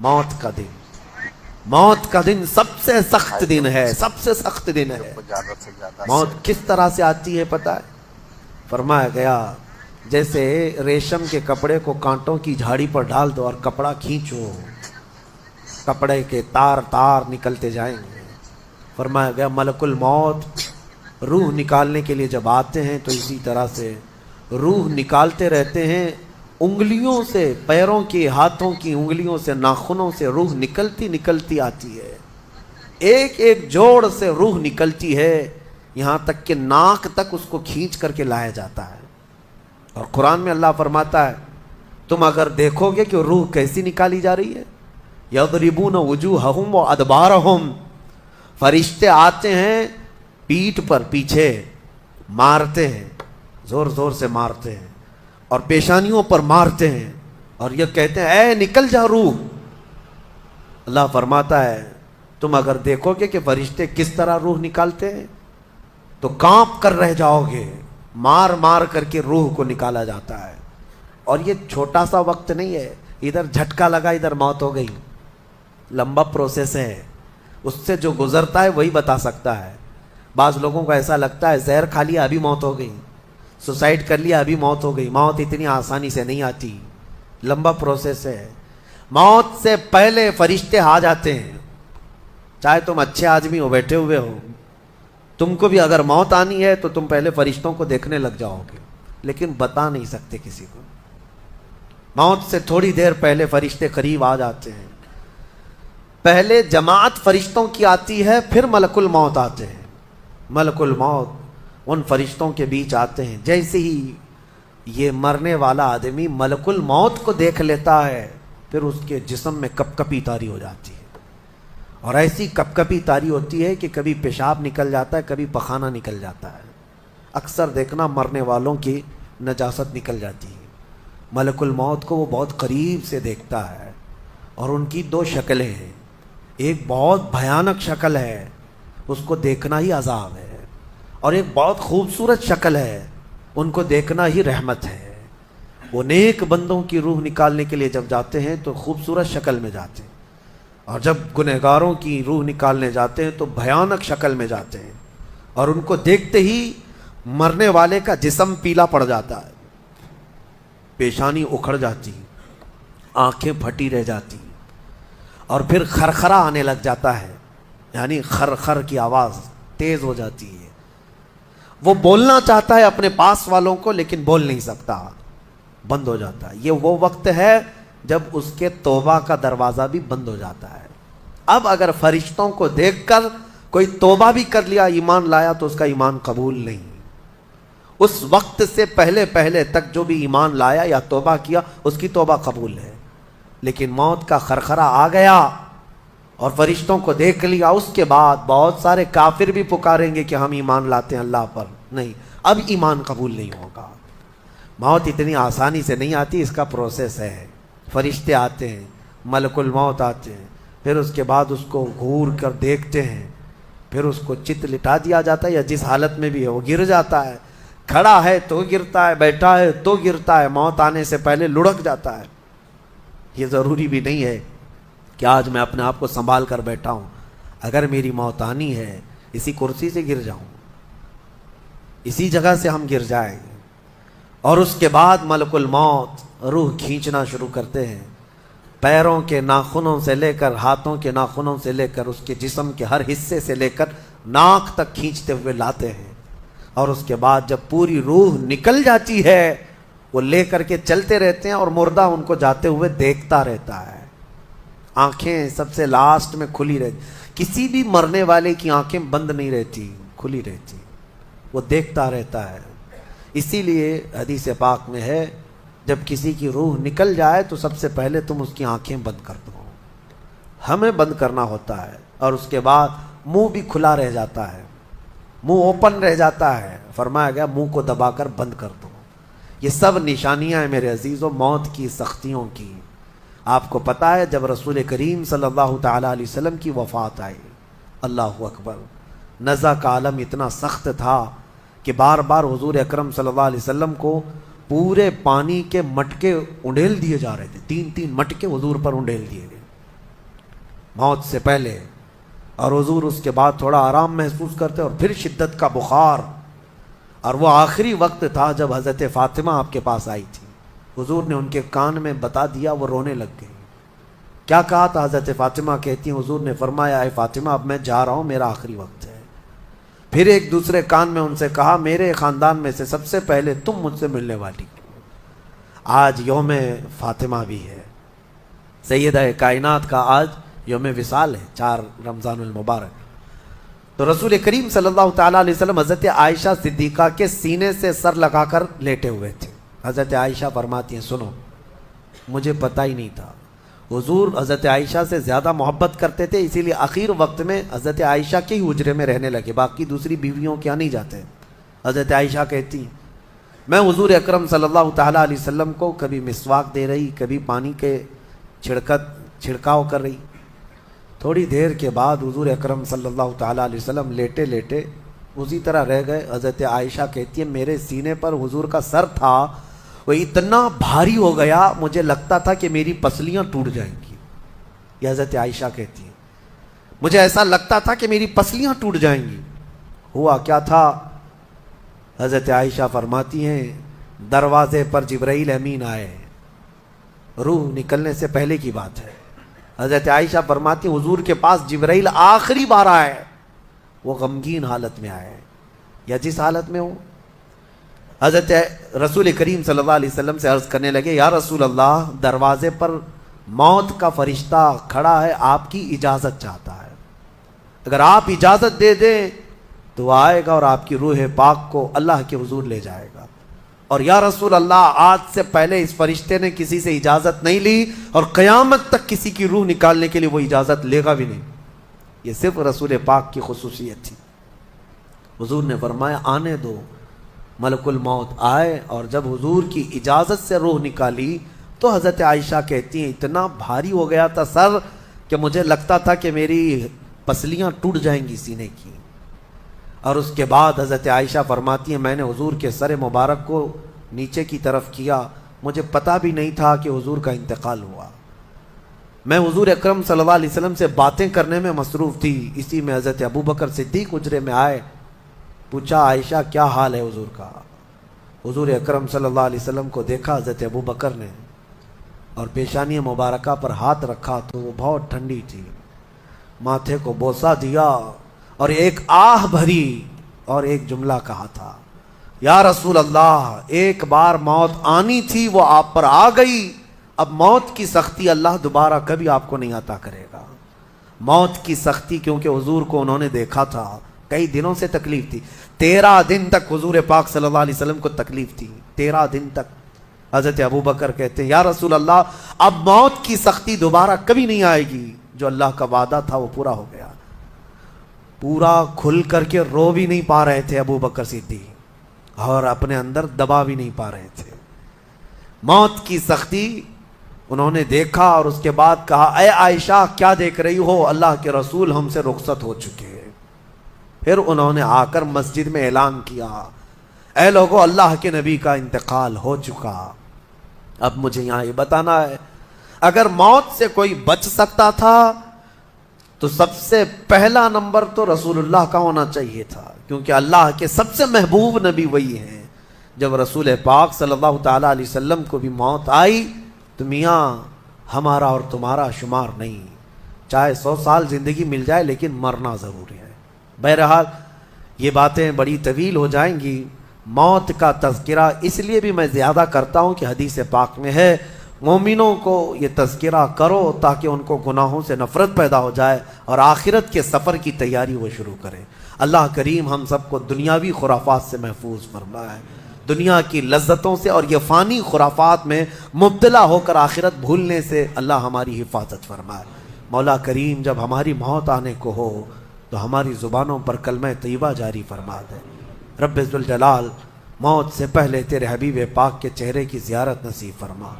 موت کا دن، موت کا دن سب سے سخت دن ہے، سب سے سخت دن ہے۔ موت کس طرح سے آتی ہے پتہ ہے؟ فرمایا گیا جیسے ریشم کے کپڑے کو کانٹوں کی جھاڑی پر ڈال دو اور کپڑا کھینچو، کپڑے کے تار تار نکلتے جائیں گے۔ فرمایا گیا ملک الموت روح نکالنے کے لیے جب آتے ہیں تو اسی طرح سے روح نکالتے رہتے ہیں، انگلیوں سے، پیروں کی، ہاتھوں کی انگلیوں سے، ناخنوں سے روح نکلتی نکلتی آتی ہے، ایک ایک جوڑ سے روح نکلتی ہے، یہاں تک کہ ناک تک اس کو کھینچ کر کے لایا جاتا ہے۔ اور قرآن میں اللہ فرماتا ہے تم اگر دیکھو گے کہ روح کیسی نکالی جا رہی ہے، یضربون وجوہہم وادبارہم، فرشتے آتے ہیں پیٹھ پر، پیچھے مارتے ہیں، زور زور سے مارتے ہیں اور پیشانیوں پر مارتے ہیں اور یہ کہتے ہیں اے نکل جا روح۔ اللہ فرماتا ہے تم اگر دیکھو گے کہ فرشتے کس طرح روح نکالتے ہیں تو کانپ کر رہ جاؤ گے، مار مار کر کے روح کو نکالا جاتا ہے۔ اور یہ چھوٹا سا وقت نہیں ہے، ادھر جھٹکا لگا ادھر موت ہو گئی، لمبا پروسیس ہے، اس سے جو گزرتا ہے وہی بتا سکتا ہے۔ بعض لوگوں کو ایسا لگتا ہے زہر کھا لیا ابھی موت ہو گئی، سوسائڈ کر لیا ابھی موت ہو گئی۔ موت اتنی آسانی سے نہیں آتی، لمبا پروسیس ہے۔ موت سے پہلے فرشتے آ جاتے ہیں، چاہے تم اچھے آدمی ہو، بیٹھے ہوئے ہو، تم کو بھی اگر موت آنی ہے تو تم پہلے فرشتوں کو دیکھنے لگ جاؤ گے، لیکن بتا نہیں سکتے کسی کو۔ موت سے تھوڑی دیر پہلے فرشتے قریب آ جاتے ہیں، پہلے جماعت فرشتوں کی آتی ہے، پھر ملک الموت آتے ہیں۔ ملک الموت ان فرشتوں کے بیچ آتے ہیں، جیسے ہی یہ مرنے والا آدمی ملک الموت کو دیکھ لیتا ہے پھر اس کے جسم میں کپ کپی طاری ہو جاتی ہے، اور ایسی کپ کپی طاری ہوتی ہے کہ کبھی پیشاب نکل جاتا ہے، کبھی پخانہ نکل جاتا ہے۔ اکثر دیکھنا مرنے والوں کی نجاست نکل جاتی ہے۔ ملک الموت کو وہ بہت قریب سے دیکھتا ہے، اور ان کی دو شکلیں ہیں، ایک بہت بھیانک شکل ہے، اس کو دیکھنا ہی عذاب ہے، اور ایک بہت خوبصورت شکل ہے، ان کو دیکھنا ہی رحمت ہے۔ وہ نیک بندوں کی روح نکالنے کے لیے جب جاتے ہیں تو خوبصورت شکل میں جاتے ہیں، اور جب گنہگاروں کی روح نکالنے جاتے ہیں تو بھیانک شکل میں جاتے ہیں، اور ان کو دیکھتے ہی مرنے والے کا جسم پیلا پڑ جاتا ہے، پیشانی اکھڑ جاتی، آنکھیں پھٹی رہ جاتی، اور پھر خرخرا آنے لگ جاتا ہے، یعنی خرخر کی آواز تیز ہو جاتی ہے۔ وہ بولنا چاہتا ہے اپنے پاس والوں کو لیکن بول نہیں سکتا، بند ہو جاتا ہے۔ یہ وہ وقت ہے جب اس کے توبہ کا دروازہ بھی بند ہو جاتا ہے۔ اب اگر فرشتوں کو دیکھ کر کوئی توبہ بھی کر لیا، ایمان لایا، تو اس کا ایمان قبول نہیں۔ اس وقت سے پہلے پہلے تک جو بھی ایمان لایا یا توبہ کیا اس کی توبہ قبول ہے، لیکن موت کا خرخرا آ گیا اور فرشتوں کو دیکھ لیا، اس کے بعد بہت سارے کافر بھی پکاریں گے کہ ہم ایمان لاتے ہیں اللہ پر، نہیں، اب ایمان قبول نہیں ہوگا۔ موت اتنی آسانی سے نہیں آتی، اس کا پروسیس ہے۔ فرشتے آتے ہیں، ملک الموت آتے ہیں، پھر اس کے بعد اس کو گھور کر دیکھتے ہیں، پھر اس کو چت لٹا دیا جاتا ہے، یا جس حالت میں بھی ہے وہ گر جاتا ہے، کھڑا ہے تو گرتا ہے، بیٹھا ہے تو گرتا ہے، موت آنے سے پہلے لڑک جاتا ہے۔ یہ ضروری بھی نہیں ہے کہ آج میں اپنے آپ کو سنبھال کر بیٹھا ہوں، اگر میری موت آنی ہے اسی کرسی سے گر جاؤں، اسی جگہ سے ہم گر جائیں گے۔ اور اس کے بعد ملک الموت روح کھینچنا شروع کرتے ہیں، پیروں کے ناخنوں سے لے کر، ہاتھوں کے ناخنوں سے لے کر، اس کے جسم کے ہر حصے سے لے کر ناک تک کھینچتے ہوئے لاتے ہیں، اور اس کے بعد جب پوری روح نکل جاتی ہے وہ لے کر کے چلتے رہتے ہیں، اور مردہ ان کو جاتے ہوئے دیکھتا رہتا ہے۔ آنکھیں سب سے لاسٹ میں کھلی رہتی، کسی بھی مرنے والے کی آنکھیں بند نہیں رہتی، کھلی رہتی، وہ دیکھتا رہتا ہے۔ اسی لیے حدیث پاک میں ہے جب کسی کی روح نکل جائے تو سب سے پہلے تم اس کی آنکھیں بند کر دو، ہمیں بند کرنا ہوتا ہے، اور اس کے بعد منہ بھی کھلا رہ جاتا ہے، منہ اوپن رہ جاتا ہے، فرمایا گیا منہ کو دبا کر بند کر دو۔ یہ سب نشانیاں ہیں میرے عزیزوں موت کی، سختیوں کی۔ آپ کو پتہ ہے جب رسول کریم صلی اللہ تعالیٰ علیہ وسلم کی وفات آئی، اللہ اکبر، نزع کا عالم اتنا سخت تھا کہ بار بار حضور اکرم صلی اللہ علیہ وسلم کو پورے پانی کے مٹکے انڈیل دیے جا رہے تھے، 3 مٹکے حضور پر انڈیل دیے گئے، موت سے پہلے، اور حضور اس کے بعد تھوڑا آرام محسوس کرتے اور پھر شدت کا بخار. اور وہ آخری وقت تھا جب حضرت فاطمہ آپ کے پاس آئی تھی. حضور نے ان کے کان میں بتا دیا، وہ رونے لگ گئی. کیا کہا تھا؟ حضرت فاطمہ کہتی ہیں حضور نے فرمایا اے فاطمہ اب میں جا رہا ہوں، میرا آخری وقت ہے. پھر ایک دوسرے کان میں ان سے کہا میرے خاندان میں سے سب سے پہلے تم مجھ سے ملنے والی. آج یوم فاطمہ بھی ہے، سیدہ کائنات کا آج یوم وصال ہے، 4 رمضان المبارک. تو رسول کریم صلی اللہ تعالیٰ علیہ وسلم حضرت عائشہ صدیقہ کے سینے سے سر لگا کر لیٹے ہوئے تھے. حضرت عائشہ فرماتی ہیں سنو، مجھے پتہ ہی نہیں تھا. حضور حضرت عائشہ سے زیادہ محبت کرتے تھے، اسی لیے آخر وقت میں حضرت عائشہ کے ہی حجرے میں رہنے لگے، باقی دوسری بیویوں کیا نہیں جاتے. حضرت عائشہ کہتی ہیں میں حضور اکرم صلی اللہ تعالیٰ علیہ وسلم کو کبھی مسواک دے رہی، کبھی پانی کے چھڑکاؤ کر رہی. تھوڑی دیر کے بعد حضور اکرم صلی اللہ تعالیٰ علیہ وسلم لیٹے لیٹے اسی طرح رہ گئے. حضرت عائشہ کہتی ہے میرے سینے پر حضور کا سر تھا، وہ اتنا بھاری ہو گیا مجھے لگتا تھا کہ میری پسلیاں ٹوٹ جائیں گی. یہ حضرت عائشہ کہتی ہیں مجھے ایسا لگتا تھا کہ میری پسلیاں ٹوٹ جائیں گی. ہوا کیا تھا؟ حضرت عائشہ فرماتی ہیں دروازے پر جبرائیل امین آئے، روح نکلنے سے پہلے کی بات ہے. حضرت عائشہ فرماتی ہیں حضور کے پاس جبرائیل آخری بار آئے، وہ غمگین حالت میں آئے یا جس حالت میں ہو. حضرت رسول کریم صلی اللہ علیہ وسلم سے عرض کرنے لگے یا رسول اللہ دروازے پر موت کا فرشتہ کھڑا ہے، آپ کی اجازت چاہتا ہے، اگر آپ اجازت دے دیں تو وہ آئے گا اور آپ کی روح پاک کو اللہ کے حضور لے جائے گا. اور یا رسول اللہ آج سے پہلے اس فرشتے نے کسی سے اجازت نہیں لی اور قیامت تک کسی کی روح نکالنے کے لیے وہ اجازت لے گا بھی نہیں. یہ صرف رسول پاک کی خصوصیت تھی. حضور نے فرمایا آنے دو. ملک الموت آئے اور جب حضور کی اجازت سے روح نکالی تو حضرت عائشہ کہتی ہیں اتنا بھاری ہو گیا تھا سر کہ مجھے لگتا تھا کہ میری پسلیاں ٹوٹ جائیں گی سینے کی. اور اس کے بعد حضرت عائشہ فرماتی ہیں میں نے حضور کے سر مبارک کو نیچے کی طرف کیا، مجھے پتہ بھی نہیں تھا کہ حضور کا انتقال ہوا. میں حضور اکرم صلی اللہ علیہ وسلم سے باتیں کرنے میں مصروف تھی، اسی میں حضرت ابوبکر صدیق حجرے میں آئے. پوچھا عائشہ کیا حال ہے حضور کا؟ حضور اکرم صلی اللہ علیہ وسلم کو دیکھا حضرت ابوبکر نے اور پیشانی مبارکہ پر ہاتھ رکھا تو وہ بہت ٹھنڈی تھی. ماتھے کو بوسہ دیا اور ایک آہ بھری اور ایک جملہ کہا تھا یا رسول اللہ ایک بار موت آنی تھی وہ آپ پر آ گئی، اب موت کی سختی اللہ دوبارہ کبھی آپ کو نہیں عطا کرے گا. موت کی سختی کیونکہ حضور کو انہوں نے دیکھا تھا، کئی دنوں سے تکلیف تھی، 13 دن تک حضور پاک صلی اللہ علیہ وسلم کو تکلیف تھی، 13 دن تک. حضرت ابوبکر کہتے ہیں یا رسول اللہ اب موت کی سختی دوبارہ کبھی نہیں آئے گی، جو اللہ کا وعدہ تھا وہ پورا ہو گیا. پورا کھل کر کے رو بھی نہیں پا رہے تھے ابوبکر صدیق اور اپنے اندر دبا بھی نہیں پا رہے تھے. موت کی سختی انہوں نے دیکھا اور اس کے بعد کہا اے عائشہ کیا دیکھ رہی ہو، اللہ کے رسول ہم سے رخصت ہو چکے. پھر انہوں نے آ کر مسجد میں اعلان کیا اے لوگو اللہ کے نبی کا انتقال ہو چکا. اب مجھے یہاں یہ بتانا ہے اگر موت سے کوئی بچ سکتا تھا تو سب سے پہلا نمبر تو رسول اللہ کا ہونا چاہیے تھا، کیونکہ اللہ کے سب سے محبوب نبی وہی ہیں. جب رسول پاک صلی اللہ تعالیٰ علیہ وسلم کو بھی موت آئی تو میاں ہمارا اور تمہارا شمار نہیں، چاہے 100 سال زندگی مل جائے لیکن مرنا ضروری ہے. بہرحال یہ باتیں بڑی طویل ہو جائیں گی. موت کا تذکرہ اس لیے بھی میں زیادہ کرتا ہوں کہ حدیث پاک میں ہے مومنوں کو یہ تذکرہ کرو تاکہ ان کو گناہوں سے نفرت پیدا ہو جائے اور آخرت کے سفر کی تیاری وہ شروع کریں. اللہ کریم ہم سب کو دنیاوی خرافات سے محفوظ فرمائے، دنیا کی لذتوں سے اور یہ فانی خرافات میں مبتلا ہو کر آخرت بھولنے سے اللہ ہماری حفاظت فرمائے. مولا کریم جب ہماری موت آنے کو ہو تو ہماری زبانوں پر کلمہ طیبہ جاری فرما دے. رب ذوالجلال موت سے پہلے تیرے حبیب پاک کے چہرے کی زیارت نصیب فرما.